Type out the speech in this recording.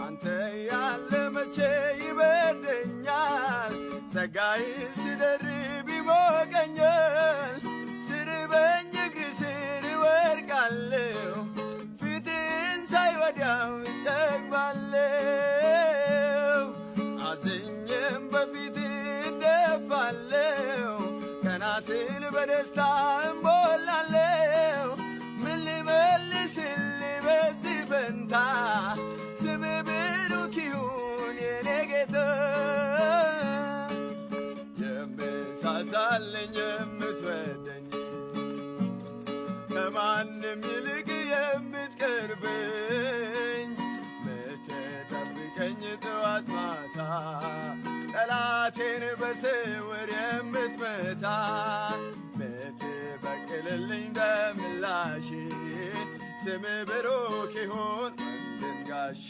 አንተ ያለ መቼ ይበርደኛል ጸጋይ ሲደርብ ይሞቀኛል ሲርበኝ እግር ስር እወድቃለሁ ፊትን ሳይ ወዲያው እጠግባለሁ አዝኜም በፊት እደፋለሁ ቀና ስል በደስታ እሞላለሁ ምን ልመልስልህ በዚህ ፈንታ ስምህ ብሩክ ይሁን የኔ ጌታ የምሳሳልኝ የምትወደኝ ከማንም ይልቅ የምትቀርበኝ ምትጠብቀኝ ጠዋት ማታ ጠላቴን በስውር የምትመታ ምትበቅልልኝ በምላሽ ስምህ ብሩክ ይሁን ወንድም ጋሼ